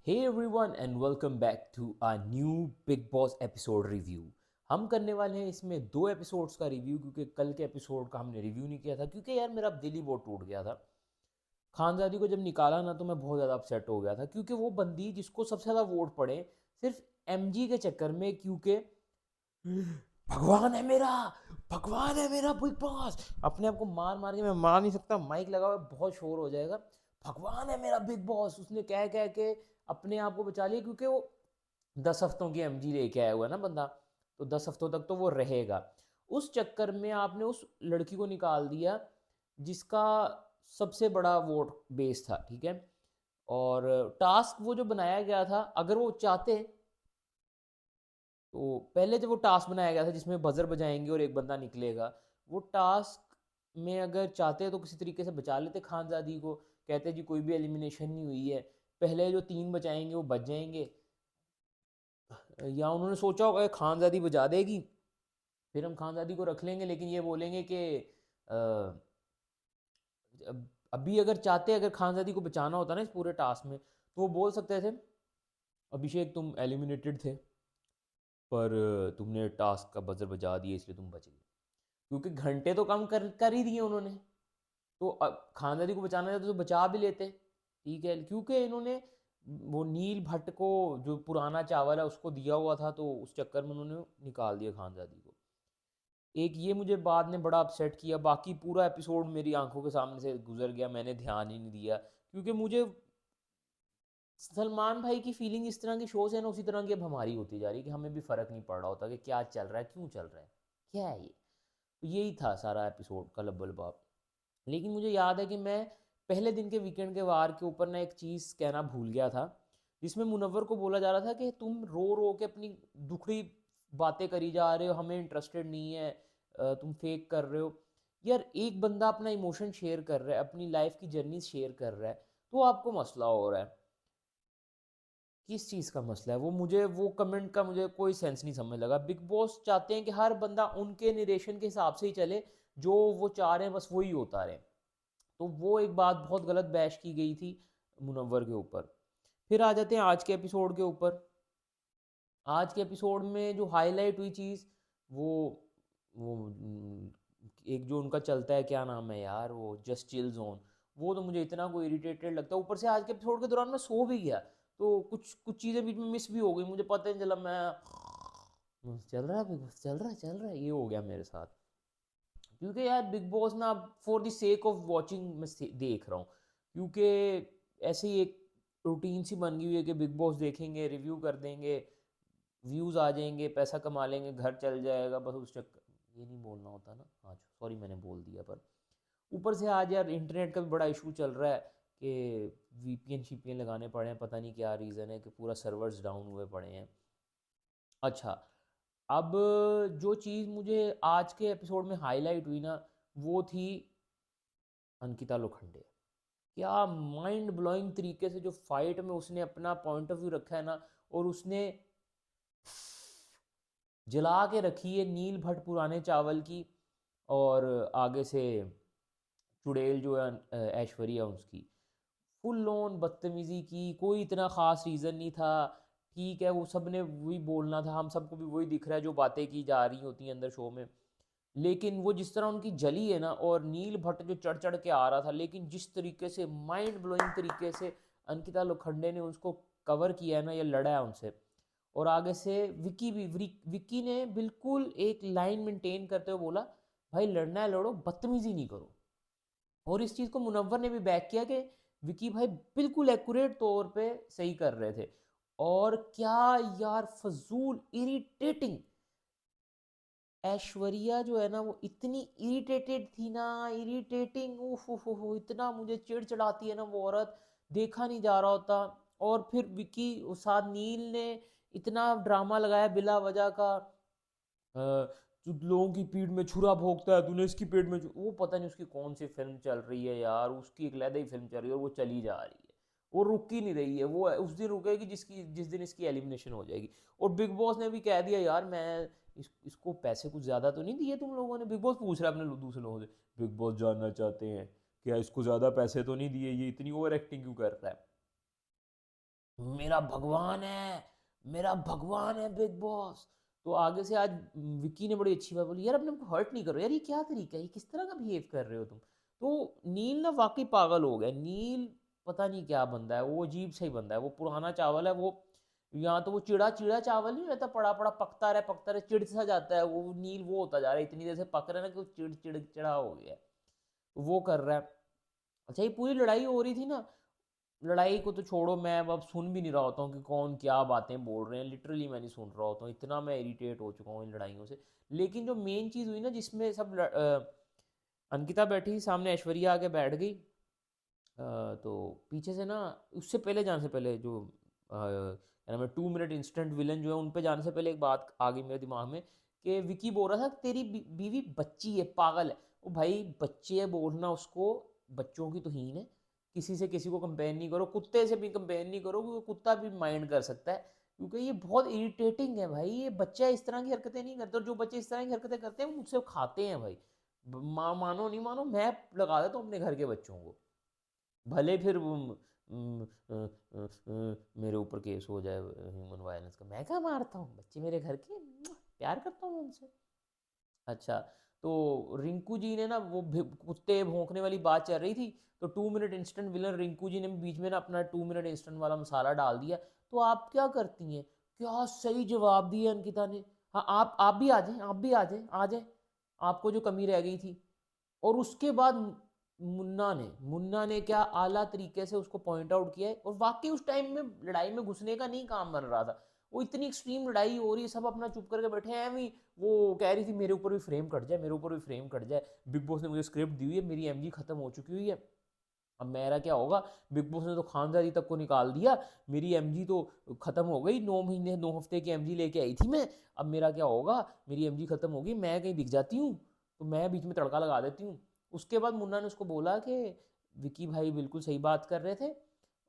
Hey everyone and welcome back to our new Big Boss episode review। हम करने वाले हैं इसमें दो एपिसोड्स का रिव्यू क्योंकि कल के एपिसोड का हमने रिव्यू नहीं किया था क्योंकि यार मेरा दिल ही बहुत टूट गया था। खानजादी को जब निकाला ना तो मैं बहुत ज़्यादा अपसेट हो गया था क्योंकि वो बंदी जिसको सबसे ज़्यादा वोट पड़े सिर्फ एमजी के चक्कर में, क्योंकि भगवान है मेरा, भगवान है मेरा बिग बॉस। अपने आप को मार मार के मैं मार नहीं सकता, माइक लगा हुआ है, बहुत शोर हो जाएगा। भगवान है मेरा बिग बॉस उसने कह के अपने आप को बचा लिया क्योंकि वो 10 हफ्तों की एमजी लेके आया हुआ है ना बंदा, तो 10 हफ्तों तक तो वो रहेगा। उस चक्कर में आपने उस लड़की को निकाल दिया जिसका सबसे बड़ा वोट बेस था, ठीक है। और टास्क वो जो बनाया गया था, अगर वो चाहते तो पहले जो वो टास्क बनाया गया था जिसमें बजर बजाएंगे और एक बंदा निकलेगा, वो टास्क में अगर चाहते तो किसी तरीके से बचा लेते खानजादी को। कहते जी कोई भी एलिमिनेशन नहीं हुई है, पहले जो 3 बचाएंगे वो बच जाएंगे। या उन्होंने सोचा होगा खानजादी बजा देगी, फिर हम खानजादी को रख लेंगे, लेकिन ये बोलेंगे कि अभी अगर चाहते, अगर खानजादी को बचाना होता ना इस पूरे टास्क में, तो वो बोल सकते थे अभिषेक तुम एलिमिनेटेड थे पर तुमने टास्क का बजर बजा दिया इसलिए तुम बच गए, क्योंकि घंटे तो कम कर ही दिए उन्होंने। तो खानदादी को बचाना चाहते तो बचा भी लेते, ठीक है। क्योंकि इन्होंने वो नील भट्ट को जो पुराना चावल है उसको दिया हुआ था, तो उस चक्कर में उन्होंने निकाल दिया खानदादी को। एक ये मुझे बाद में बड़ा अपसेट किया। बाकी पूरा एपिसोड मेरी आंखों के सामने से गुजर गया, मैंने ध्यान ही नहीं दिया क्योंकि मुझे सलमान भाई की फीलिंग इस तरह की शो से ना उसी तरह की अब हमारी होती जा रही है कि हमें भी फ़र्क नहीं पड़ रहा होता कि क्या चल रहा है, क्यों चल रहा है, क्या है ये। तो यही था सारा एपिसोड का लब्बल बाप। लेकिन मुझे याद है कि मैं पहले दिन के वीकेंड के वार के ऊपर ना एक चीज़ कहना भूल गया था, जिसमें मुनव्वर को बोला जा रहा था कि तुम रो रो के अपनी दुखड़ी बातें करी जा रहे हो, हमें इंटरेस्टेड नहीं है, तुम फेक कर रहे हो। यार एक बंदा अपना इमोशन शेयर कर रहा है, अपनी लाइफ की जर्नी शेयर कर रहा है, तो आपको मसला हो रहा है। किस चीज़ का मसला है वो, मुझे वो कमेंट का मुझे कोई सेंस नहीं समझ लगा। बिग बॉस चाहते हैं कि हर बंदा उनके निरेशन के हिसाब से ही चले, जो वो चाह रहे हैं बस वही होता रहे। तो वो एक बात बहुत गलत बैश की गई थी मुनव्वर के ऊपर। फिर आ जाते हैं आज के एपिसोड के ऊपर। आज के एपिसोड में जो हाईलाइट हुई चीज़, वो एक जो उनका चलता है, क्या नाम है यार, वो जस्ट चिल जोन। वो तो मुझे इतना कोई इरिटेटेड लगता है। ऊपर से आज के एपिसोड के दौरान मैं सो भी गया, तो कुछ कुछ चीज़ें बीच में मिस भी हो गई, मुझे पता नहीं चला। मैं चल रहा है बिग बॉस, चल रहा है चल रहा है, ये हो गया मेरे साथ। क्योंकि यार बिग बॉस ना for the sake of watching मैं देख रहा हूँ, क्योंकि ऐसे ही एक रूटीन सी बन गई हुई है कि बिग बॉस देखेंगे, रिव्यू कर देंगे, व्यूज़ आ जाएंगे, पैसा कमा लेंगे, घर चल जाएगा, बस उस चक्कर। ये नहीं बोलना होता ना, हाँ सॉरी मैंने बोल दिया। पर ऊपर से आज यार इंटरनेट का भी बड़ा इशू चल रहा है कि वीपीएन शीपीएन लगाने पड़े हैं, पता नहीं क्या रीज़न है कि पूरा सर्वर्स डाउन हुए पड़े हैं। अच्छा, अब जो चीज़ मुझे आज के एपिसोड में हाईलाइट हुई ना, वो थी अंकिता लोखंडे। क्या माइंड ब्लोइंग तरीके से जो फाइट में उसने अपना पॉइंट ऑफ व्यू रखा है ना, और उसने जला के रखी है नील भट्ट पुराने चावल की, और आगे से चुड़ैल जो है ऐश्वर्या उसकी, फुल ऑन बदतमीज़ी की। कोई इतना ख़ास रीज़न नहीं था, ठीक है, वो सब ने वही बोलना था, हम सबको भी वही दिख रहा है जो बातें की जा रही होती हैं अंदर शो में। लेकिन वो जिस तरह उनकी जली है ना, और नील भट्ट जो चढ़ चढ़ के आ रहा था, लेकिन जिस तरीके से माइंड ब्लोइंग तरीके से अंकिता लोखंडे ने उसको कवर किया है ना, ये लड़ा है उनसे। और आगे से विकी भी, विकी ने बिल्कुल एक लाइन मेंटेन करते हुए बोला भाई लड़ना है लड़ो, बदतमीजी नहीं करो। और इस चीज़ को मुनव्वर ने भी बैक किया कि विकी भाई बिल्कुल एक्यूरेट तौर पे सही कर रहे थे। और क्या यार फजूल इरिटेटिंग ऐश्वर्या जो है ना, वो इतनी इरिटेटेड थी ना, इरिटेटिंग, उफ उफ उफ, इतना मुझे चिढ़ चढ़ाती है ना वो औरत, देखा नहीं जा रहा होता। और फिर विकी उसाद नील ने इतना ड्रामा लगाया बिला वजह का, जो लोगों की पीठ में छुरा भोंकता है, तूने इसकी पीठ में वो पता नहीं उसकी कौन सी फिल्म चल रही है यार, उसकी एक लैदा ही फिल्म चल रही है और वो चली जा रही है, वो रुक ही नहीं रही है। वो उस दिन रुकेगी जिस दिन इसकी एलिमिनेशन हो जाएगी। और बिग बॉस ने भी कह दिया यार मैं इसको पैसे कुछ ज़्यादा तो नहीं दिए तुम लोगों ने। बिग बॉस पूछ रहा है अपने दूसरे लोगों से, बिग बॉस जानना चाहते हैं क्या इसको ज़्यादा पैसे तो नहीं दिए, ये इतनी ओवर एक्टिंग क्यों कर रहा है। मेरा भगवान है, मेरा भगवान है बिग बॉस। तो आगे से आज विक्की ने बड़ी अच्छी बात बोली, यार अपने को हर्ट नहीं करो यार, ये क्या तरीका है, ये किस तरह का बिहेव कर रहे हो तुम। तो नील ना वाकई पागल हो गया। नील पता नहीं क्या बंदा है, वो अजीब सा ही बंदा है, वो पुराना चावल है वो। या तो वो चिड़ा चिड़ा चावल नहीं रहता, पड़ा पड़ा पकता रहे चिड़ सा जाता है वो। नील वो होता जा रहा है, इतनी देर से पक रहा है ना कि वो चिड़ चिड़ चिड़ा हो गया है। वो कर रहा है। अच्छा, ये पूरी लड़ाई हो रही थी ना, लड़ाई को तो छोड़ो, मैं अब सुन भी नहीं रहा होता हूँ कि कौन क्या बातें बोल रहे हैं, लिटरली मैं नहीं सुन रहा होता हूँ, इतना मैं इरिटेट हो चुका हूँ इन लड़ाइयों से। लेकिन जो मेन चीज़ हुई ना, जिसमें सब अंकिता बैठी सामने, ऐश्वर्या आके बैठ गई। तो पीछे से ना, उससे पहले जाने से पहले जो क्या नाम है, 2 मिनट इंस्टेंट विलन जो है, उन पे जाने से पहले एक बात आ गई मेरे दिमाग में कि विकी बोल रहा था तेरी बीवी बच्ची है, पागल है। ओ भाई, बच्चे है बोलना उसको, बच्चों की तौहीन है। किसी से किसी को कंपेयर नहीं करो, कुत्ते से भी कंपेयर नहीं करो, क्योंकि कुत्ता भी माइंड कर सकता है। क्योंकि ये बहुत इरिटेटिंग है भाई, ये बच्चा इस तरह की हरकतें नहीं करते, और जो बच्चे इस तरह की हरकतें करते हैं वो मुझसे खाते हैं भाई। मानो नहीं मानो, मैं लगा देता हूँ अपने घर के बच्चों को, भले फिर मेरे ऊपर केस हो जाए ह्यूमन वायलेंस का, मैं क्या मारता हूँ, बच्चे मेरे घर के, प्यार करता हूँ उनसे। अच्छा, तो रिंकू जी ने ना वो कुत्ते भौंकने वाली बात चल रही थी, तो 2 minute instant villain Rinku ji ने बीच में ना अपना 2 मिनट इंस्टेंट वाला मसाला डाल दिया। तो आप क्या करती हैं, क्या सही जवाब दिया अंकिता ने। हाँ, आप भी आ जाएं, आप भी आ जाएं, आ जाएं, आपको जो कमी रह गई थी। और उसके बाद मुन्ना ने क्या आला तरीके से उसको पॉइंट आउट किया है, और वाकई उस टाइम में लड़ाई में घुसने का नहीं काम बन रहा था। वो इतनी एक्सट्रीम लड़ाई हो रही है, सब अपना चुप करके बैठे हैं भी। वो कह रही थी मेरे ऊपर भी फ्रेम कट जाए, मेरे ऊपर भी फ्रेम कट जाए, बिग बॉस ने मुझे स्क्रिप्ट दी हुई है, मेरी एमजी खत्म हो चुकी हुई है, अब मेरा क्या होगा। बिग बॉस ने तो खानदारी तक को निकाल दिया, मेरी एमजी तो खत्म हो गई, 9 महीने 9 हफ्ते की एमजी लेके आई थी मैं, अब मेरा क्या होगा, मेरी एमजी खत्म होगी, मैं कहीं दिख जाती हूँ तो मैं बीच में तड़का लगा देती हूँ। उसके बाद मुन्ना ने उसको बोला कि विकी भाई बिल्कुल सही बात कर रहे थे,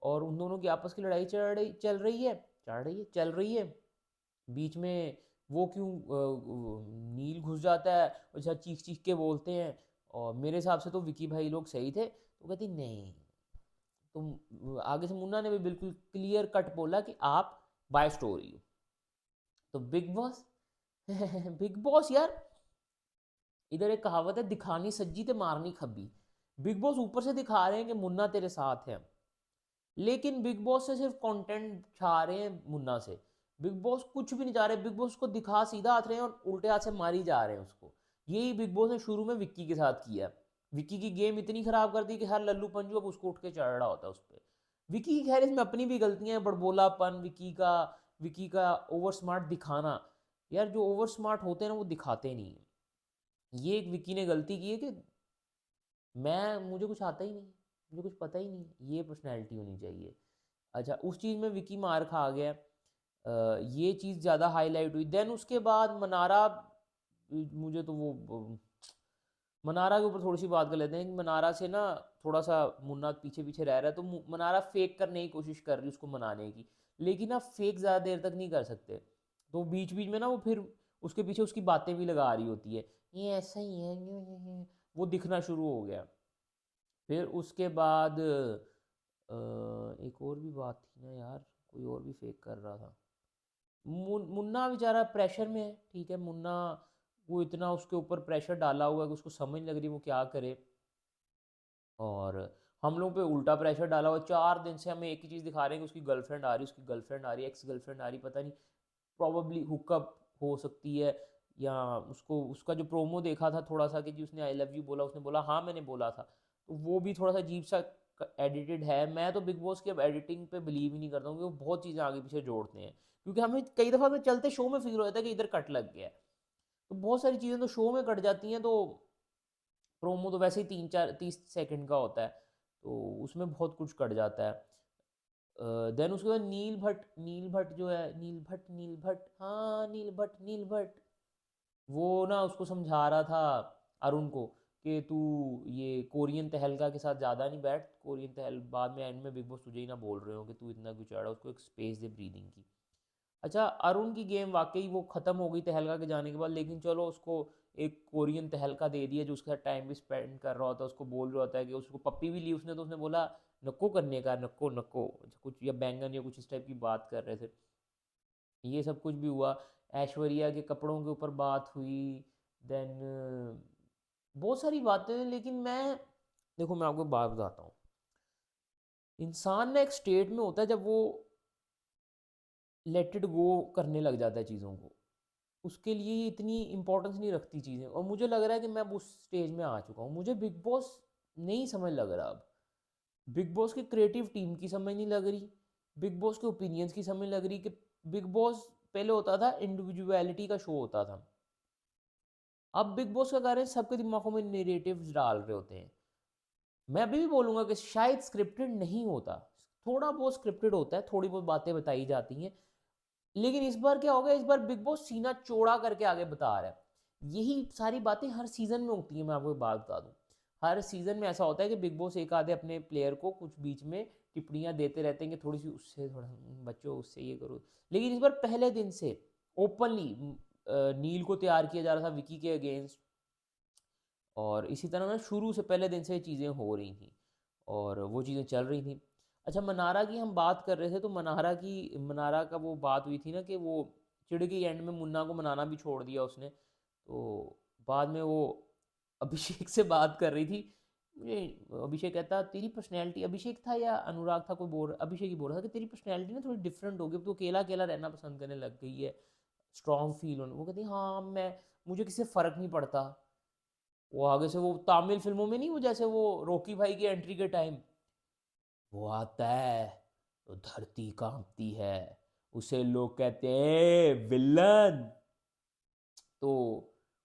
और उन दोनों की आपस की लड़ाई चल रही है बीच में, वो क्यों नील घुस जाता है और जहाँ चीख चीख के बोलते हैं, और मेरे हिसाब से तो विकी भाई लोग सही थे। तो कहती नहीं, तुम आगे से मुन्ना ने भी बिल्कुल क्लियर कट बोला कि आप बाय स्टोरी हो। तो बिग बॉस बिग बॉस यार, इधर एक कहावत है, दिखानी सज्जी ते मारनी खब्बी। बिग बॉस ऊपर से दिखा रहे हैं कि मुन्ना तेरे साथ है, लेकिन बिग बॉस से सिर्फ कंटेंट छा रहे हैं मुन्ना से। बिग बॉस कुछ भी नहीं जा रहे, बिग बॉस को दिखा सीधा हाथ रहे हैं और उल्टे हाथ से मारी जा रहे हैं उसको। यही बिग बॉस ने शुरू में विक्की के साथ किया। विक्की की गेम इतनी खराब कर दी कि हर लल्लू पंजू अब उसको उठ के चढ़ रहा होता है उस पर। विक्की की खैर इसमें अपनी भी गलतियां हैं, बड़बोलापन विक्की का ओवर स्मार्ट दिखाना। यार जो ओवर स्मार्ट होते हैं ना वो दिखाते नहीं है। ये एक विक्की ने गलती की है कि मुझे कुछ आता ही नहीं, मुझे कुछ पता ही नहीं, ये पर्सनैलिटी होनी चाहिए। अच्छा, उस चीज़ में विकी मार खा गया। ये चीज़ ज़्यादा हाईलाइट हुई। देन उसके बाद मनारा, मुझे तो वो मनारा के ऊपर थोड़ी सी बात कर लेते हैं कि मनारा से ना थोड़ा सा मुन्ना पीछे पीछे रह रहा है, तो मनारा फेक करने की कोशिश कर रही है उसको मनाने की, लेकिन ना फेक ज़्यादा देर तक नहीं कर सकते। तो बीच बीच में ना वो फिर उसके पीछे उसकी बातें भी लगा रही होती है, ये ऐसा ही है, ये वो दिखना शुरू हो गया। फिर उसके बाद एक और भी बात थी ना यार, कोई और भी फेक कर रहा था। मुन्ना बेचारा प्रेशर में है, ठीक है, मुन्ना वो इतना उसके ऊपर प्रेशर डाला हुआ है कि उसको समझ नहीं लग रही वो क्या करे। और हम लोग पे उल्टा प्रेशर डाला हुआ है, 4 दिन से हमें एक ही चीज़ दिखा रहे हैं कि उसकी गर्लफ्रेंड आ रही, उसकी गर्लफ्रेंड आ रही, एक्स गर्लफ्रेंड आ रही, पता नहीं, प्रॉबली हुकअप हो सकती है, या उसको उसका जो प्रोमो देखा था थोड़ा सा कि जी उसने आई लव यू बोला, उसने बोला हाँ मैंने बोला था, तो वो भी थोड़ा सा अजीब सा एडिटेड है। मैं तो बिग बॉस की अब एडिटिंग पे बिलीव ही नहीं करता हूँ कि वो बहुत चीज़ें आगे पीछे जोड़ते हैं, क्योंकि हमें कई दफ़ा तो चलते शो में फील हो जाता है कि इधर कट लग गया है। तो बहुत सारी चीज़ें तो शो में कट जाती हैं, तो प्रोमो तो वैसे ही 3-4-30 सेकंड का होता है, तो उसमें बहुत कुछ कट जाता है। देन उसके बाद नील भट्ट जो है, नील भट्ट, हाँ नील भट्ट, वो ना उसको समझा रहा था अरुण को कि तू ये कोरियन तहलका के साथ ज़्यादा नहीं बैठ, कोरियन तहल बाद में एंड में बिग बॉस तुझे ही ना बोल रहे हो कि तू इतना क्यों चढ़ा, उसको एक स्पेस दे ब्रीदिंग की। अच्छा, अरुण की गेम वाकई वो ख़त्म हो गई तहलका के जाने के बाद, लेकिन चलो उसको एक कोरियन तहलका दे दिया जो उसके साथ टाइम भी स्पेंड कर रहा होता है, उसको बोल रहा होता है कि उसको पप्पी भी ली उसने, तो उसने बोला नको करने का, नको नको कुछ, या बैंगन या कुछ इस टाइप की बात कर रहे थे। ये सब कुछ भी हुआ। ऐश्वर्या के कपड़ों के ऊपर बात हुई। देन बहुत सारी बातें हैं, लेकिन मैं, देखो मैं आपको एक बात बताता हूँ। इंसान ना एक स्टेट में होता है जब वो लेट इट गो करने लग जाता है चीज़ों को, उसके लिए ये इतनी इंपॉर्टेंस नहीं रखती चीज़ें, और मुझे लग रहा है कि मैं अब उस स्टेज में आ चुका हूँ। मुझे बिग बॉस नहीं समझ लग रहा अब। बिग बॉस की क्रिएटिव टीम की समझ नहीं लग रही, बिग बॉस के ओपिनियंस की समझ लग रही कि बिग बॉस पहले होता था इंडिविजुअलिटी का शो होता था, अब बिग बॉस का कार्य सबके दिमागों में नैरेटिव्स डाल रहे होते हैं। मैं अभी भी बोलूँगा कि शायद स्क्रिप्टेड नहीं होता, थोड़ा बहुत स्क्रिप्टेड होता है, थोड़ी बहुत बातें बताई जाती हैं, लेकिन इस बार क्या हो गया, इस बार बिग बॉस सीना चौड़ा करके आगे बता रहा है। यही सारी बातें हर सीजन में होती हैं, मैं आपको एक बात बता दूं। हर सीजन में ऐसा होता है कि बिग बॉस एक आधे अपने प्लेयर को कुछ बीच में टिप्पणियां देते रहते हैं कि थोड़ी सी उससे थोड़ा बच्चों उससे ये करो, लेकिन इस बार पहले दिन से ओपनली नील को तैयार किया जा रहा था विकी के अगेंस्ट, और इसी तरह ना शुरू से पहले दिन से चीज़ें हो रही थी और वो चीज़ें चल रही थी। अच्छा, मनारा की हम बात कर रहे थे, तो मनारा का वो बात हुई थी ना कि वो चिढ़ के एंड में मुन्ना को मनाना भी छोड़ दिया उसने, तो बाद में वो अभिषेक से बात कर रही थी। मुझे अभिषेक कहता तेरी पर्सनैलिटी, अभिषेक था या अनुराग था, कोई बोल, अभिषेक ही बोल रहा था कि तेरी पर्सनैलिटी ना थोड़ी डिफरेंट हो गई, अब तो अकेला अकेला रहना पसंद करने लग गई है, स्ट्रॉन्ग फील होने। वो कहती हाँ, मैं, मुझे किसी से फ़र्क नहीं पड़ता। वो आगे से वो तमिल फिल्मों में नहीं, वो जैसे वो रोकी भाई की एंट्री के टाइम वो आता है तो धरती कांपती है, उसे लोग कहते हैं विलन, तो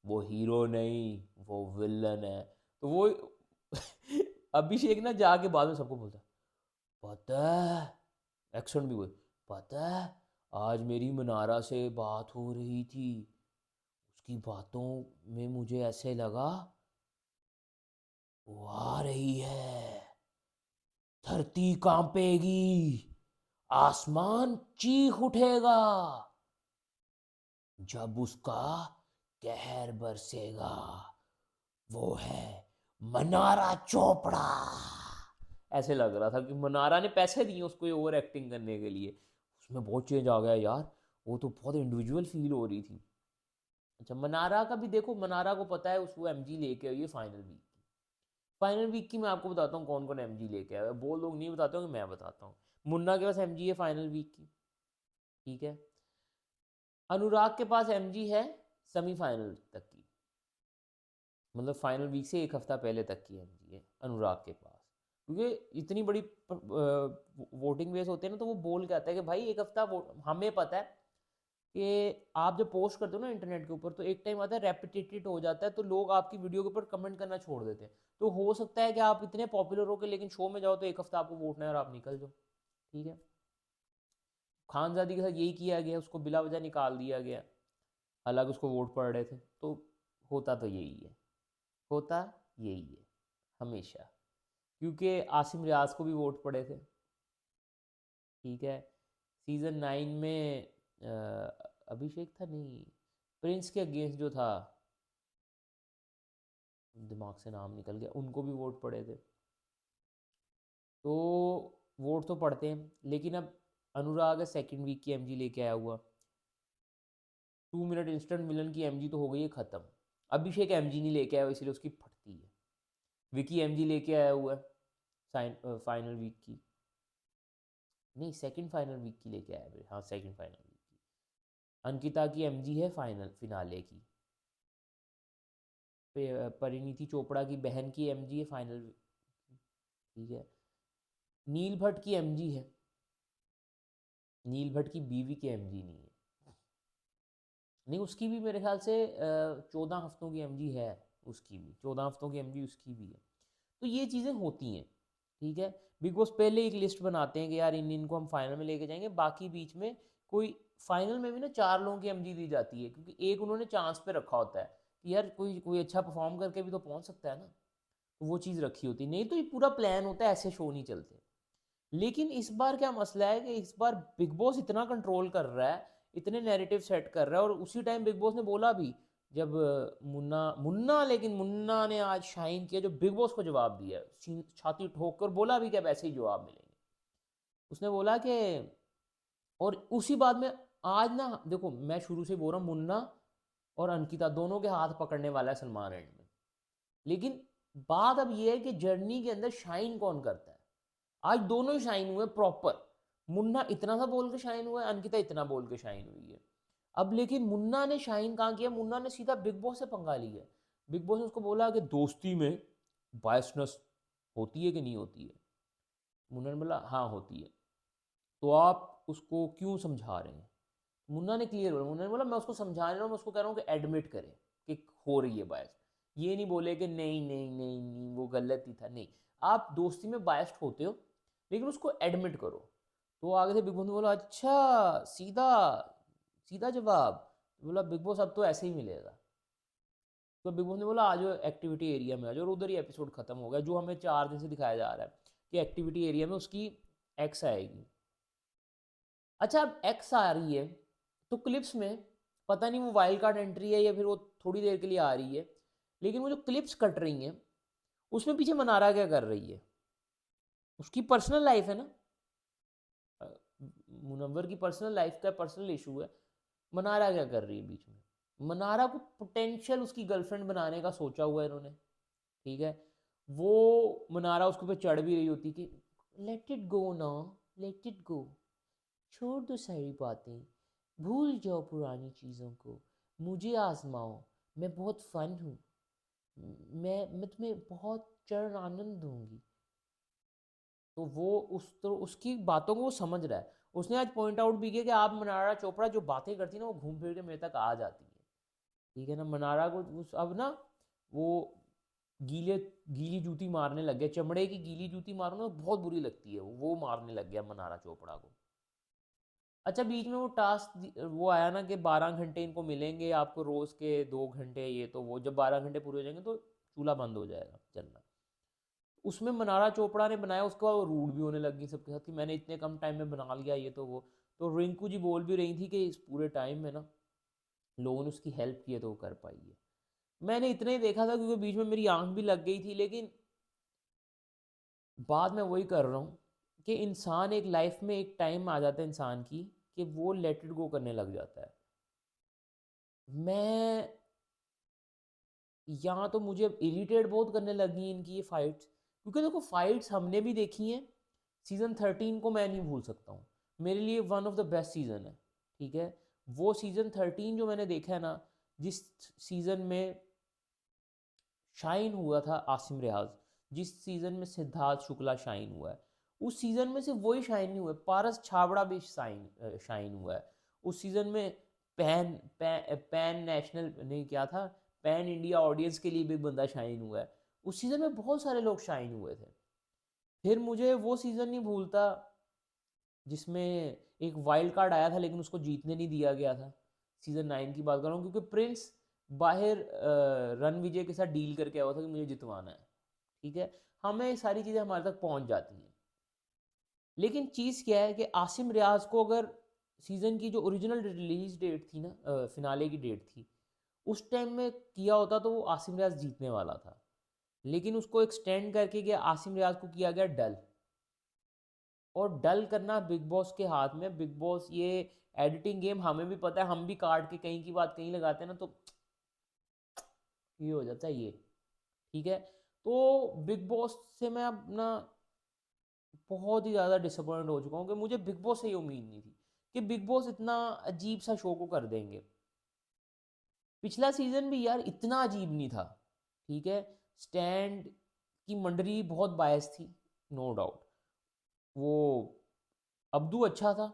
वो हीरो नहीं, वो विलन है। तो वो अभिषेक ना जाके बाद में सबको बोलता पता है, एक्शन भी हुए, पता है आज मेरी मनारा से बात हो रही थी, उसकी बातों में मुझे ऐसे लगा वो आ रही है, धरती कांपेगी, आसमान चीख उठेगा जब उसका कहर बरसेगा, वो है मनारा चोपड़ा। ऐसे लग रहा था कि मनारा ने पैसे दिए उसको ये ओवर एक्टिंग करने के लिए, उसमें बहुत चेंज आ गया यार, वो तो बहुत इंडिविजुअल फील हो रही थी। अच्छा, मनारा का भी देखो, मनारा को पता है उसको एमजी लेके आई है फाइनल वीक की। फाइनल वीक की मैं आपको बताता हूँ कौन कौन एमजी लेके आया है, वो लोग नहीं बताते होंगे, मैं बताता हूँ। मुन्ना के पास एमजी है फाइनल वीक की, ठीक है। अनुराग के पास एमजी है सेमीफाइनल तक की, मतलब फाइनल वीक से एक हफ्ता पहले तक की एमजी है अनुराग के पास, क्योंकि इतनी बड़ी वोटिंग बेस होते हैं ना, तो वो बोल के आता है कि भाई एक हफ्ता हमें पता है कि आप जब पोस्ट करते हो ना इंटरनेट के ऊपर, तो एक टाइम आता है रेपिटेटेड हो जाता है, तो लोग आपकी वीडियो के ऊपर कमेंट करना छोड़ देते हैं, तो हो सकता है कि आप इतने पॉपुलर हो के लेकिन शो में जाओ तो एक हफ्ता आपको वोट नहीं और आप निकल जाओ, ठीक है। खानजादी के साथ यही किया गया, उसको बिला वजह निकाल दिया गया, हालांकि उसको वोट पड़ रहे थे, तो होता तो यही है, होता यही है हमेशा, क्योंकि आसिम रियाज को भी वोट पड़े थे, ठीक है। सीज़न 9 में अभिषेक था नहीं, प्रिंस के अगेंस्ट जो था, दिमाग से नाम निकल गया, उनको भी वोट पड़े थे, तो वोट तो पड़ते हैं, लेकिन अब अनुराग है सेकेंड वीक की एमजी लेके आया हुआ, 2 मिनट इंस्टेंट मिलन की एमजी तो हो गई है ख़त्म। अभिषेक एमजी नहीं लेके आया हुआ, इसलिए उसकी फटती है। विकी एमजी लेके आया हुआ है फाइनल वीक की, नहीं सेकंड फाइनल वीक की लेके आया है, हाँ सेकंड फाइनल वीक की। अंकिता की एमजी है फाइनल फिनाले की, परिणीति चोपड़ा की बहन की एमजी है फाइनल, ठीक है। नील भट्ट की एमजी है, नील भट्ट की बीवी की एमजी नहीं है, नहीं उसकी भी मेरे ख्याल से 14 हफ्तों की एमजी है, उसकी भी 14 हफ्तों की एमजी उसकी भी है। तो ये चीज़ें होती हैं, ठीक है। बिग बॉस पहले एक लिस्ट बनाते हैं कि यार इन इनको हम फाइनल में लेके जाएंगे, बाकी बीच में कोई, फाइनल में भी ना 4 लोगों की एमजी दी जाती है, क्योंकि एक उन्होंने चांस पे रखा होता है कि यार कोई कोई अच्छा परफॉर्म करके भी तो पहुंच सकता है ना, तो वो चीज़ रखी होती है, नहीं तो ये पूरा प्लान होता है, ऐसे शो नहीं चलते। लेकिन इस बार क्या मसला है कि इस बार बिग बॉस इतना कंट्रोल कर रहा है, इतने नैरेटिव सेट कर रहा है। और उसी टाइम बिग बॉस ने बोला भी, जब मुन्ना मुन्ना लेकिन मुन्ना ने आज शाइन किया, जो बिग बॉस को जवाब दिया, छाती ठोक कर बोला भी कि अब ऐसे ही जवाब मिलेंगे। उसने बोला कि, और उसी बात में आज ना देखो, मैं शुरू से बोल रहा हूँ मुन्ना और अंकिता दोनों के हाथ पकड़ने वाला है सलमान एंड में। लेकिन बात अब ये है कि जर्नी के अंदर शाइन कौन करता है। आज दोनों ही शाइन हुए प्रॉपर। मुन्ना इतना सा बोल के शाइन हुआ है, अंकिता इतना बोल के शाइन हुई है। अब लेकिन मुन्ना ने शाइन कहाँ किया, मुन्ना ने सीधा बिग बॉस से पंगा लिया। बिग बॉस ने उसको बोला कि दोस्ती में बायसनेस होती है कि नहीं होती है। मुन्ना ने बोला हाँ होती है, तो आप उसको क्यों समझा रहे हैं। मुन्ना ने क्लियर बोला, मुन्ना ने बोला मैं उसको समझा नहीं रहा हूँ, मैं उसको कह रहा हूँ कि एडमिट करे कि हो रही है बायस। ये नहीं बोले कि नहीं नहीं नहीं नहीं वो गलत ही था, नहीं। आप दोस्ती में बायस्ड होते हो लेकिन उसको एडमिट करो। तो आगे से बिग बॉस ने बोला अच्छा सीधा सीधा जवाब। बोला बिग बॉस अब तो ऐसे ही मिलेगा। तो बिग बॉस ने बोला आ जाओ एक्टिविटी एरिया में आ जाओ, और उधर ही एपिसोड खत्म हो गया। जो हमें 4 दिन से दिखाया जा रहा है कि एक्टिविटी एरिया में उसकी एक्स आएगी। अच्छा अब एक्स आ रही है तो क्लिप्स में पता नहीं वो वाइल्ड कार्ड एंट्री है या फिर वो थोड़ी देर के लिए आ रही है, लेकिन वो जो क्लिप्स कट रही हैं उसमें पीछे मनारा क्या कर रही है। उसकी पर्सनल लाइफ है ना, अ, मुनव्वर की पर्सनल लाइफ का पर्सनल इशू है। मनारा क्या कर रही है बीच में। मनारा को पोटेंशियल उसकी गर्लफ्रेंड बनाने का सोचा हुआ है इन्होंने, ठीक है। वो मनारा उसके ऊपर चढ़ भी रही होती कि लेट इट गो ना, लेट इट गो, छोड़ दो सारी बातें, भूल जाओ पुरानी चीज़ों को, मुझे आजमाओ, मैं बहुत फन हूँ, मैं तुम्हें बहुत चरण आनंद दूंगी। तो वो तो उसकी बातों को वो समझ रहा है। उसने आज पॉइंट आउट भी किया कि आप मनारा चोपड़ा जो बातें करती है ना वो घूम फिर के मेरे तक आ जाती है, ठीक है ना। मनारा को अब ना वो गीले गीली जूती मारने लग गया, चमड़े की गीली जूती मारो ना बहुत बुरी लगती है, वो मारने लग गया मनारा चोपड़ा को। अच्छा बीच में वो टास्क वो आया ना कि 12 घंटे इनको मिलेंगे आपको रोज़ के 2 घंटे, ये तो वो जब 12 घंटे पूरे हो जाएंगे तो चूल्हा बंद हो जाएगा चलना। उसमें मनारा चोपड़ा ने बनाया, उसके बाद वो रूड भी होने लगी सबके साथ कि मैंने इतने कम टाइम में बना लिया ये तो वो। तो रिंकू जी बोल भी रही थी कि इस पूरे टाइम में ना लोगों ने उसकी हेल्प की है तो वो कर पाई है। मैंने इतना ही देखा था क्योंकि बीच में मेरी आंख भी लग गई थी, लेकिन बाद में वही कर रहा हूँ कि इंसान एक लाइफ में एक टाइम आ जाता है इंसान की कि वो लेट इट गो करने लग जाता है। मैं यहाँ तो मुझे इरिटेट बहुत करने लगी इनकी ये फाइट्स, क्योंकि देखो फाइट्स हमने भी देखी हैं। सीज़न 13 को मैं नहीं भूल सकता हूँ, मेरे लिए one of the best season है, ठीक है। वो सीज़न 13 जो मैंने देखा है ना, जिस सीज़न में शाइन हुआ था आसिम रियाज, जिस सीज़न में सिद्धार्थ शुक्ला शाइन हुआ है, उस सीज़न में सिर्फ वही शाइन नहीं हुआ है, पारस छाबड़ा भी शाइन हुआ है उस सीज़न में। पैन नेशनल नहीं क्या था, पैन इंडिया ऑडियंस के लिए भी बंदा शाइन हुआ है उस सीज़न में, बहुत सारे लोग शाइन हुए थे। फिर मुझे वो सीज़न नहीं भूलता जिसमें एक वाइल्ड कार्ड आया था लेकिन उसको जीतने नहीं दिया गया था। सीज़न 9 की बात कर रहा हूँ क्योंकि प्रिंस बाहर रणविजय के साथ डील करके आया हुआ था कि मुझे जितवाना है, ठीक है। हमें सारी चीज़ें हमारे तक पहुँच जाती हैं, लेकिन चीज़ क्या है कि आसिम रियाज को अगर सीज़न की जो ओरिजिनल रिलीज डेट थी ना, फिनाले की डेट थी, उस टाइम में किया होता तो वो आसिम रियाज जीतने वाला था। लेकिन उसको एक्सटेंड करके गया, आसिम रियाज को किया गया डल। और डल करना बिग बॉस के हाथ में। बिग बॉस ये एडिटिंग गेम हमें भी पता है, हम भी काट के कहीं की बात कहीं लगाते हैं ना तो ये हो जाता है ये, ठीक है। तो बिग बॉस से मैं अपना बहुत ही ज़्यादा डिसअपॉइंट हो चुका हूँ कि मुझे बिग बॉस से ये उम्मीद नहीं थी कि बिग बॉस इतना अजीब सा शो को कर देंगे। पिछला सीज़न भी यार इतना अजीब नहीं था, ठीक है। स्टैंड की मंडली बहुत बायस थी, नो डाउट। वो अब्दू अच्छा था,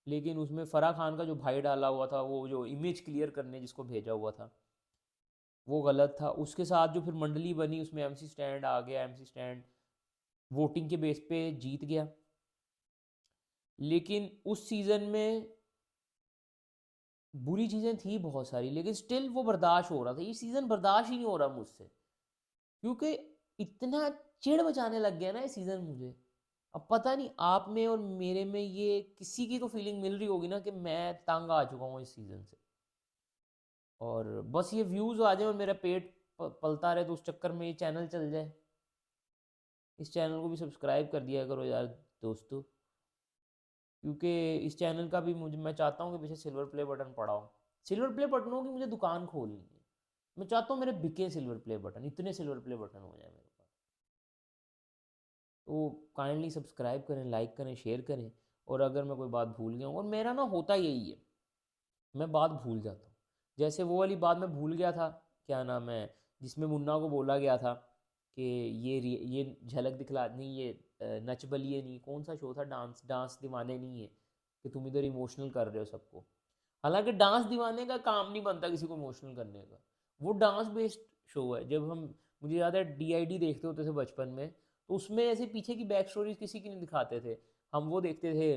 लेकिन उसमें फराह खान का जो भाई डाला हुआ था, वो जो इमेज क्लियर करने जिसको भेजा हुआ था, वो गलत था। उसके साथ जो फिर मंडली बनी उसमें एमसी स्टैंड आ गया, एमसी स्टैंड वोटिंग के बेस पे जीत गया। लेकिन उस सीज़न में बुरी चीज़ें थी बहुत सारी, लेकिन स्टिल वो बर्दाश्त हो रहा था। ये सीज़न बर्दाश्त ही नहीं हो रहा मुझसे, क्योंकि इतना चिढ़ मचाने लग गया ना ये सीज़न मुझे। अब पता नहीं आप में और मेरे में ये किसी की तो फीलिंग मिल रही होगी ना कि मैं तंग आ चुका हूँ इस सीज़न से, और बस ये व्यूज़ आ जाए और मेरा पेट पलता रहे, तो उस चक्कर में ये चैनल चल जाए। इस चैनल को भी सब्सक्राइब कर दिया करो यार दोस्तों, क्योंकि इस चैनल का भी मुझे, मैं चाहता हूँ कि पीछे सिल्वर प्ले बटन पड़ा हो। सिल्वर प्ले बटनों की मुझे दुकान खोलनी है। मैं चाहता हूँ मेरे बिके सिल्वर प्ले बटन, इतने सिल्वर प्ले बटन हो जाए मेरे पास। तो काइंडली सब्सक्राइब करें, लाइक करें, शेयर करें। और अगर मैं कोई बात भूल गया हूँ, और मेरा ना होता यही है, मैं बात भूल जाता हूँ। जैसे वो वाली बात मैं भूल गया था, क्या नाम है, जिसमें मुन्ना को बोला गया था कि ये झलक दिखला नहीं, ये नच बलिए नहीं, कौन सा शो था, डांस डांस दीवाने नहीं है, कि तुम इधर इमोशनल कर रहे हो सबको। हालांकि डांस दीवाने का काम नहीं बनता किसी को इमोशनल करने का, वो डांस बेस्ड शो है। जब हम, मुझे याद है डीआईडी देखते होते थे बचपन में, तो उसमें ऐसे पीछे की बैक स्टोरीज किसी की नहीं दिखाते थे। हम वो देखते थे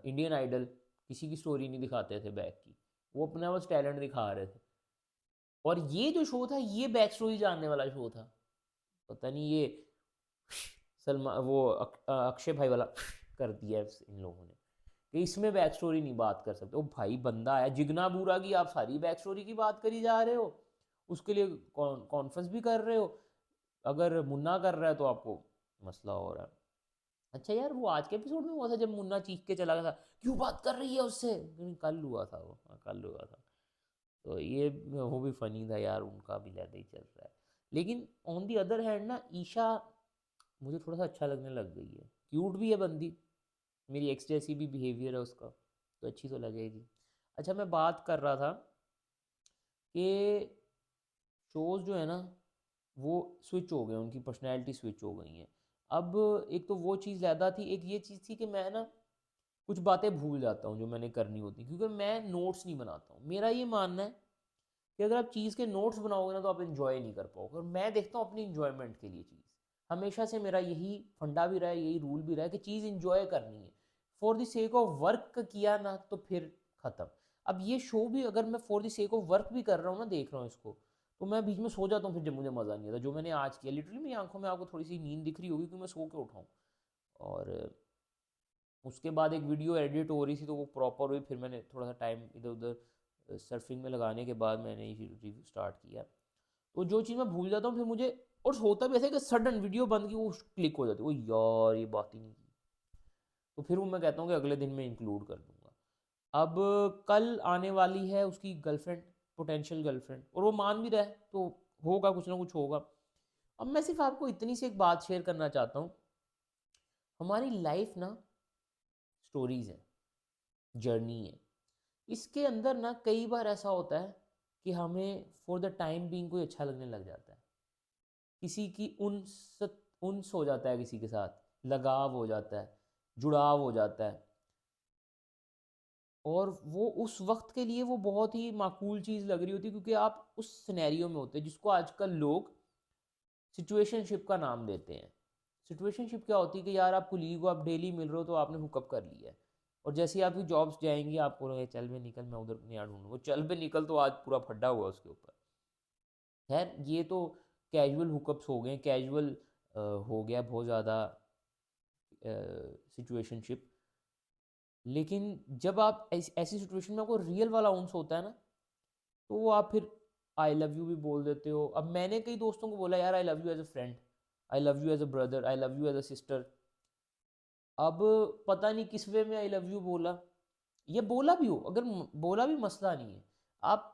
इंडियन आइडल, किसी की स्टोरी नहीं दिखाते थे बैक की, वो अपना बस टैलेंट दिखा रहे थे। और ये जो शो था ये बैक स्टोरी जानने वाला शो था। पता नहीं ये सलमान वो अक्षय भाई वाला कर दिया है इन लोगों ने, कि इसमें बैक स्टोरी नहीं बात कर सकते। ओ भाई, बंदा है जिगना बूरा की, आप सारी बैक स्टोरी की बात करी जा रहे हो, उसके लिए कॉन्फ्रेंस भी कर रहे हो। अगर मुन्ना कर रहा है तो आपको मसला हो रहा है। अच्छा यार, वो आज के एपिसोड में हुआ था जब मुन्ना चीख के चला गया था, क्यों बात कर रही है उससे? कल हुआ था वो, हाँ कल हुआ था। तो ये, वो भी फनी था यार, उनका भी ज़्यादा ही चल रहा है। लेकिन ऑन दी अदर हैंड ना, ईशा मुझे थोड़ा सा अच्छा लगने लग गई है। क्यूट भी है बंदी, मेरी एक्स जैसी भी बिहेवियर है उसका, तो अच्छी तो लगेगी। अच्छा, मैं बात कर रहा था कि शोज़ जो है ना, वो स्विच हो गए, उनकी पर्सनैलिटी स्विच हो गई हैं। अब एक तो वो चीज़ ज़्यादा थी, एक ये चीज़ थी कि मैं ना कुछ बातें भूल जाता हूँ जो मैंने करनी होती, क्योंकि मैं नोट्स नहीं बनाता हूँ। मेरा ये मानना है कि अगर आप चीज़ के नोट्स बनाओगे ना, तो आप इन्जॉय नहीं कर पाओगे। और मैं देखता हूँ अपनी इन्जॉयमेंट के लिए चीज़, हमेशा से मेरा यही फंडा भी रहा है, यही रूल भी रहा है कि चीज़ इन्जॉय करनी है। For the sake of work किया ना, तो फिर ख़त्म। अब ये शो भी अगर मैं for the sake of work भी कर रहा हूँ ना, देख रहा हूँ इसको, तो मैं बीच में सो जाता हूँ, फिर जब मुझे मज़ा नहीं आता। जो मैंने आज किया, लिटरली मेरी आंखों में आपको थोड़ी सी नींद दिख रही होगी कि मैं सो के उठाऊँ। और उसके बाद एक वीडियो एडिट हो रही थी, तो वो प्रॉपर हुई, फिर मैंने थोड़ा सा टाइम इधर उधर सर्फिंग में लगाने के बाद मैंने ये रिव्यू स्टार्ट किया। तो जो चीज़ मैं भूल जाता हूँ फिर मुझे, और होता भी ऐसा है कि सडन वीडियो बंद की, वो क्लिक हो जाती है, वो यार ये बात ही नहीं की, तो फिर वो मैं कहता हूँ कि अगले दिन मैं इंक्लूड कर दूंगा। अब कल आने वाली है उसकी गर्लफ्रेंड, पोटेंशियल गर्लफ्रेंड, और वो मान भी रहा है, तो होगा कुछ ना कुछ होगा। अब मैं सिर्फ आपको इतनी सी एक बात शेयर करना चाहता हूँ, हमारी लाइफ ना स्टोरीज है, जर्नी है। इसके अंदर ना कई बार ऐसा होता है कि हमें फॉर द टाइम बीइंग कोई अच्छा लगने लग जाता है, किसी की उन्स हो जाता है, किसी के साथ लगाव हो जाता है, जुड़ाव हो जाता है, और वो उस वक्त के लिए वो बहुत ही माकूल चीज़ लग रही होती है, क्योंकि आप उस सिनेरियो में होते हैं जिसको आजकल लोग सिचुएशनशिप का नाम देते हैं। सिचुएशनशिप क्या होती है कि यार आप कुलीग हो, आप डेली मिल रहे हो, तो आपने हुकअप कर लिया है, और जैसे ही आपकी जॉब्स जाएंगी आपको लगे चल बे निकल, मैं उधर नया ढूंढूँ, वो चल बे निकल तो आज पूरा फड्डा हुआ उसके ऊपर। खैर ये तो कैजुअल हुकअप्स हो गए, कैजुअल हो गया बहुत ज़्यादा सिचुएशनशिप। लेकिन जब आप ऐसी सिचुएशन में आपको रियल वाला उन्स होता है ना, तो वो आप फिर आई लव यू भी बोल देते हो। अब मैंने कई दोस्तों को बोला यार I love you as a friend, I love you as a brother, I love you as a sister. अब पता नहीं किस वे में आई लव यू बोला, ये बोला भी हो, अगर बोला भी मसला नहीं है, आप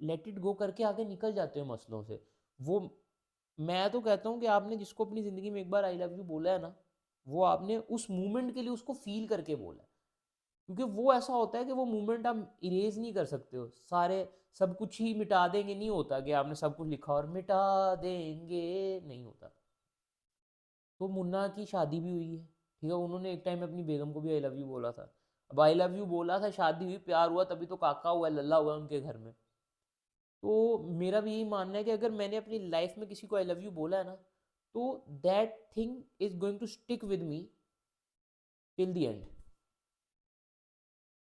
लेट इट गो करके आगे निकल जाते हो मसलों से। वो, मैं तो कहता हूँ कि आपने जिसको अपनी ज़िंदगी में एक बार आई लव यू बोला है ना, वो आपने उस मोमेंट के लिए उसको फील करके बोला है, क्योंकि वो ऐसा होता है कि वो मोमेंट आप इरेज नहीं कर सकते हो। सारे सब कुछ ही मिटा देंगे नहीं होता, कि आपने सब कुछ लिखा और मिटा देंगे, नहीं होता। तो मुन्ना की शादी भी हुई है, ठीक है, उन्होंने एक टाइम में अपनी बेगम को भी आई लव यू बोला था। अब आई लव यू बोला था, शादी हुई, प्यार हुआ, तभी तो काका हुआ, लल्ला हुआ उनके घर में। तो मेरा भी यही मानना है कि अगर मैंने अपनी लाइफ में किसी को आई लव यू बोला है ना, तो that thing is going to stick with me till the end.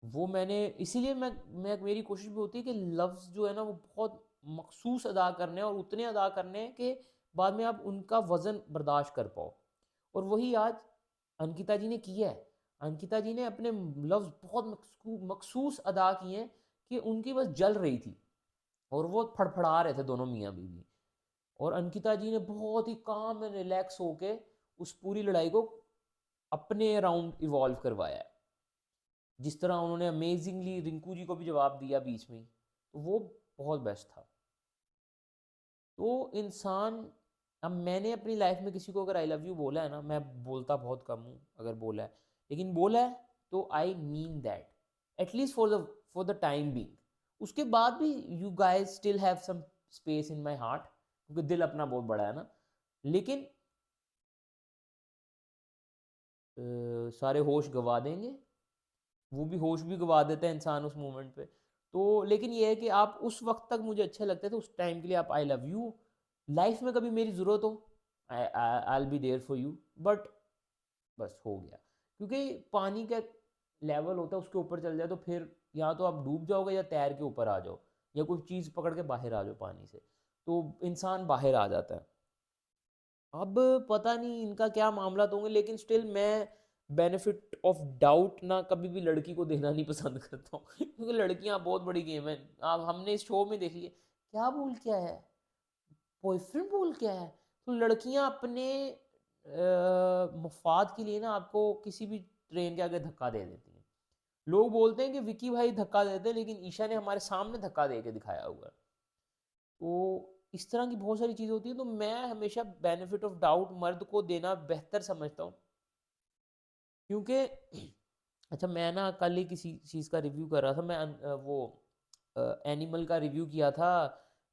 वो मैंने, इसीलिए मैं मेरी कोशिश भी होती है कि लफ्ज़ जो है ना वो बहुत मखसूस अदा करने हैं, और उतने अदा करने हैं कि बाद में आप उनका वज़न बर्दाश्त कर पाओ। और वही आज अंकिता जी ने किया है। अंकिता जी ने अपने लफ्ज़ बहुत मखसूस अदा किए हैं कि उनकी बस जल रही थी और वो फड़फड़ा रहे थे दोनों मियाँ बीवी। और अंकिता जी ने बहुत ही काम एंड रिलैक्स होके उस पूरी लड़ाई को अपने अराउंड इवॉल्व करवाया है। जिस तरह उन्होंने अमेजिंगली रिंकू जी को भी जवाब दिया बीच में, तो वो बहुत बेस्ट था। तो इंसान, अब मैंने अपनी लाइफ में किसी को अगर आई लव यू बोला है ना, मैं बोलता बहुत कम हूँ अगर बोला है, लेकिन बोला है तो I mean that, at least for the time being. उसके बाद भी you guys still have some space in my heart, क्योंकि दिल अपना बहुत बड़ा है ना। लेकिन सारे होश गवा देंगे, वो भी होश भी गवा देता है इंसान उस मोमेंट पे। तो लेकिन ये है कि आप उस वक्त तक मुझे अच्छे लगते थे, उस टाइम के लिए आप आई लव यू। लाइफ में कभी मेरी ज़रूरत हो, I will be there for you, but बस हो गया। क्योंकि पानी का लेवल होता है, उसके ऊपर चल जाए तो फिर या तो आप डूब जाओगे या तैर के ऊपर आ जाओ, या कोई चीज़ पकड़ के बाहर आ जाओ पानी से, तो इंसान बाहर आ जाता है। अब पता नहीं इनका क्या मामला तो होंगे, लेकिन स्टिल मैं बेनिफिट ऑफ डाउट ना कभी भी लड़की को देना नहीं पसंद करता हूँ क्योंकि लड़कियां बहुत बड़ी गेम है। अब हमने इस शो में देख लिया, क्या बोल क्या है, बॉयफ्रेंड बोल क्या है। तो लड़कियां अपने मफाद के लिए ना आपको किसी भी ट्रेन के आगे धक्का दे देती हैं। लोग बोलते हैं कि विकी भाई धक्का देते हैं, लेकिन ईशा ने हमारे सामने धक्का दे के दिखाया हुआ है। तो इस तरह की बहुत सारी चीज़ें होती हैं, तो मैं हमेशा बेनिफिट ऑफ डाउट मर्द को देना बेहतर समझता हूँ। क्योंकि अच्छा, मैं ना कल ही किसी चीज़ का रिव्यू कर रहा था, मैं वो एनिमल का रिव्यू किया था,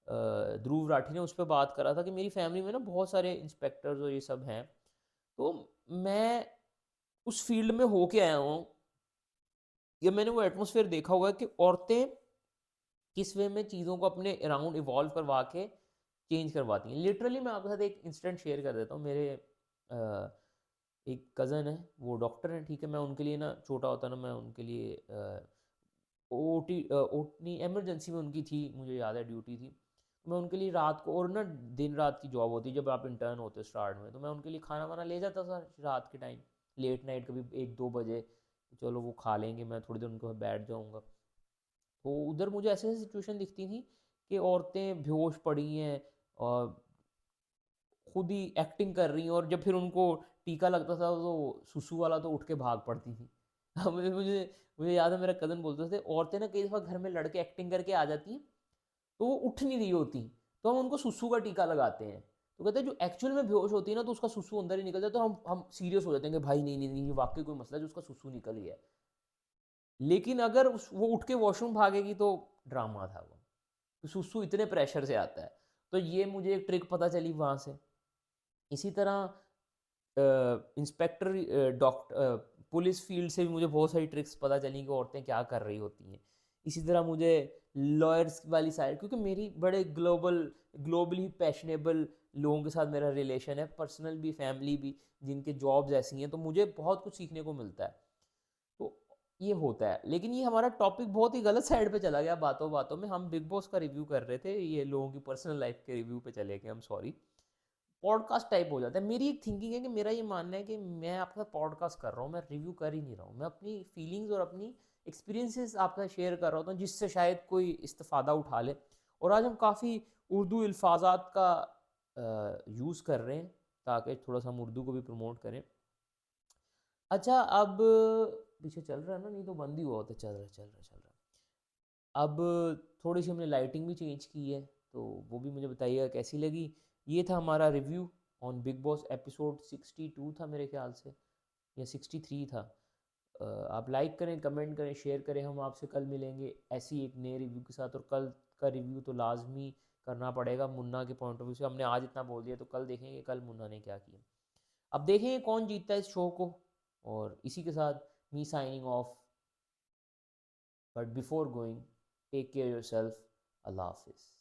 ध्रुव राठी ने उस पर बात करा था कि मेरी फैमिली में ना बहुत सारे इंस्पेक्टर्स और ये सब हैं। तो मैं उस फील्ड में होके आया हूँ, या मैंने वो एटमोसफेयर देखा हुआ है कि औरतें किस वे में चीज़ों को अपने अराउंड इवॉल्व करवा के चेंज करवाती हैं। लिटरली मैं आपके साथ एक इंसिडेंट शेयर कर देता हूँ। मेरे एक कज़न है, वो डॉक्टर हैं, ठीक है। मैं उनके लिए ना, छोटा होता ना, मैं उनके लिए ओटी इमरजेंसी में उनकी थी, मुझे याद है ड्यूटी थी। मैं उनके लिए रात को, और ना दिन रात की जॉब होती है जब आप इंटर्न होते हो स्टार्ट में, तो मैं उनके लिए खाना वाना ले जाता था रात के टाइम, लेट नाइट कभी 1-2 बजे। चलो वो खा लेंगे, मैं थोड़ी देर उनके पास बैठ जाऊँगा। तो उधर मुझे ऐसे ऐसी सिचुएशन दिखती थी कि औरतें बेहोश पड़ी हैं और खुद ही एक्टिंग कर रही हैं, और जब फिर उनको टीका लगता था तो सुसु वाला तो उठ के भाग पड़ती थी। अब मुझे मुझे याद है, मेरा कज़न बोलते थे औरतें ना कई दफ़ा घर में लड़के एक्टिंग करके आ जाती हैं, तो वो उठ नहीं रही होती, तो हम उनको सुसु का टीका लगाते हैं। तो कहते हैं जो एक्चुअल में बेहोश होती है ना, तो उसका सुसु अंदर ही निकल जाता है, तो हम सीरियस हो जाते हैं कि भाई नहीं नहीं नहीं, ये वाकई कोई मसला है जो उसका सुसु निकल गया है। लेकिन अगर वो उठ के वॉशरूम भागेगी तो ड्रामा था वो। तो सुसु इतने प्रेशर से आता है। तो ये मुझे एक ट्रिक पता चली वहाँ से। इसी तरह इंस्पेक्टर, पुलिस फील्ड से भी मुझे बहुत सारी ट्रिक्स पता चली कि औरतें क्या कर रही होती हैं। इसी तरह मुझे लॉयर्स वाली साइड, क्योंकि मेरी बड़े ग्लोबली पैशनेबल लोगों के साथ मेरा रिलेशन है, पर्सनल भी फैमिली भी, जिनके जॉब्स ऐसी हैं, तो मुझे बहुत कुछ सीखने को मिलता है। तो ये होता है। लेकिन ये हमारा टॉपिक बहुत ही गलत साइड पे चला गया बातों बातों में। हम बिग बॉस का रिव्यू कर रहे थे, ये लोगों की पर्सनल लाइफ के रिव्यू पे चले गए हम, सॉरी। पॉडकास्ट टाइप हो जाता है। मेरी एक थिंकिंग है कि मेरा ये मानना है कि मैं आपके साथ पॉडकास्ट कर रहा हूँ, मैं रिव्यू कर ही नहीं रहा हूँ, मैं अपनी फीलिंग्स और अपनी एक्सपीरियंसेस आपके साथ शेयर कर रहा होता हूँ, जिससे शायद कोई इस्तेफादा उठा ले। और आज हम काफ़ी उर्दू अल्फाजात का यूज़ कर रहे हैं, ताकि थोड़ा सा हम उर्दू को भी प्रमोट करें। अच्छा, अब पीछे चल रहा है ना, नहीं तो बंद ही हुआ होता। चल रहा है, चल रहा है, चल रहा है। अब थोड़ी सी हमने लाइटिंग भी चेंज की है, तो वो भी मुझे बताइएगा कैसी लगी। ये था हमारा review on big boss, episode 62 था मेरे ख्याल से, या 63 था। आप लाइक करें, कमेंट करें, शेयर करें। हम आपसे कल मिलेंगे ऐसी एक नए रिव्यू के साथ। और कल का रिव्यू तो लाजमी करना पड़ेगा मुन्ना के पॉइंट ऑफ व्यू से। हमने आज इतना बोल दिया, तो कल देखेंगे कल मुन्ना ने क्या किया। अब देखेंगे कौन जीतता है इस शो को। और इसी के साथ me signing off, but before going, take care yourself. अल्लाह हाफिज़।